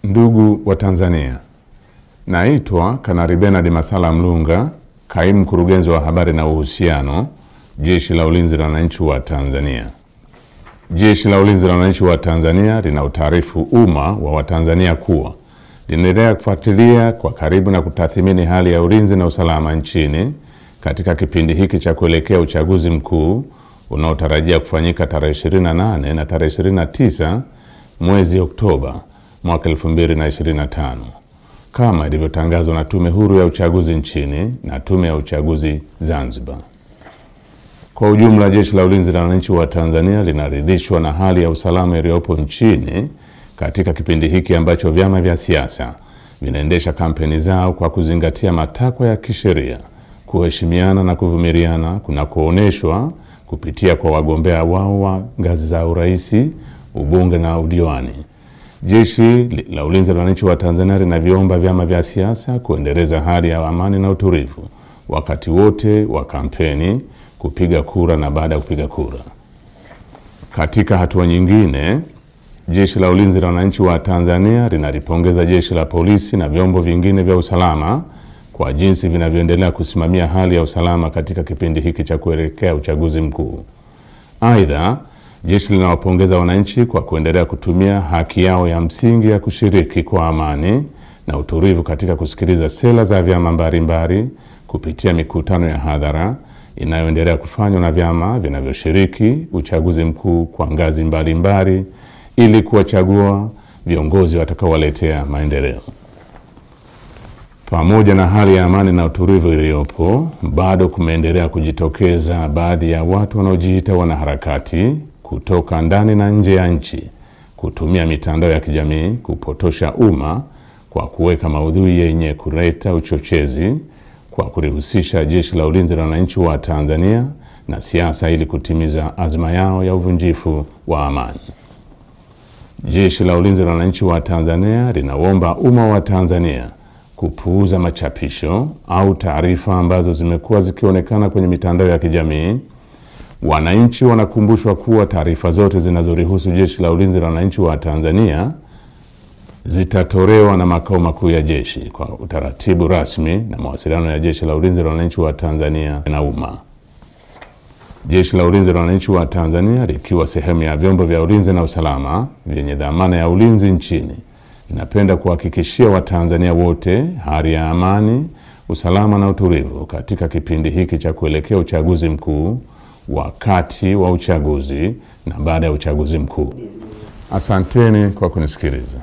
Ndugu wa Tanzania, naitwa Kanali Bernard Masala Mlunga, kaimu mkurugenzi wa habari na uhusiano, Jeshi la Ulinzi la Wananchi wa Tanzania. Jeshi la Ulinzi la Wananchi wa Tanzania linautaarifu umma wa Watanzania kuwa linaendelea kufuatilia kwa karibu na kutathmini hali ya ulinzi na usalama nchini katika kipindi hiki cha kuelekea uchaguzi mkuu unaotarajia kufanyika tarehe 28 na tarehe 29 mwezi Oktoba mwaka 2025 kama ilivyotangazwa na Tume Huru ya Uchaguzi nchini na Tume ya Uchaguzi Zanzibar. Kwa ujumla, Jeshi la Ulinzi la Wananchi wa Tanzania linaridhishwa na hali ya usalama iliyopo nchini katika kipindi hiki ambacho vyama vya siasa vinaendesha kampeni zao kwa kuzingatia matakwa ya kisheria, kuheshimiana na kuvumiliana kunakooneshwa kupitia kwa wagombea wao wa ngazi za urais, ubunge na udiwani. Jeshi la Ulinzi la Wananchi wa Tanzania linaviomba vyama vya siasa kuendeleza hali ya amani na utulivu wakati wote wa kampeni, kupiga kura na baada ya kupiga kura. Katika hatua nyingine, Jeshi la Ulinzi la Wananchi wa Tanzania linalipongeza Jeshi la Polisi na vyombo vingine vya usalama kwa jinsi vinavyoendelea kusimamia hali ya usalama katika kipindi hiki cha kuelekea uchaguzi mkuu. Aidha, jeshi linawapongeza wananchi kwa kuendelea kutumia haki yao ya msingi ya kushiriki kwa amani na utulivu katika kusikiliza sera za vyama mbalimbali kupitia mikutano ya hadhara inayoendelea kufanywa na vyama vinavyoshiriki uchaguzi mkuu kwa ngazi mbalimbali ili kuwachagua viongozi watakaowaletea maendeleo. Pamoja na hali ya amani na utulivu iliyopo, bado kumeendelea kujitokeza baadhi ya watu wanaojiita wanaharakati kutoka ndani na nje ya nchi kutumia mitandao ya kijamii kupotosha umma kwa kuweka maudhui yenye kuleta uchochezi kwa kulihusisha Jeshi la Ulinzi la Wananchi wa Tanzania na siasa ili kutimiza azma yao ya uvunjifu wa amani. Jeshi la Ulinzi la Wananchi wa Tanzania linaomba umma wa Tanzania kupuuza machapisho au taarifa ambazo zimekuwa zikionekana kwenye mitandao ya kijamii. Wananchi wanakumbushwa kuwa taarifa zote zinazorihusu Jeshi la Ulinzi la Wananchi wa Tanzania zitatolewa na makao makuu ya jeshi kwa utaratibu rasmi na mawasiliano ya Jeshi la Ulinzi la Wananchi wa Tanzania na umma. Jeshi la Ulinzi la Wananchi wa Tanzania likiwa sehemu ya vyombo vya ulinzi na usalama vyenye dhamana ya ulinzi nchini, linapenda kuhakikishia Watanzania wote hali ya amani, usalama na utulivu katika kipindi hiki cha kuelekea uchaguzi mkuu, wakati wa uchaguzi na baada ya uchaguzi mkuu. Asanteni kwa kunisikiliza.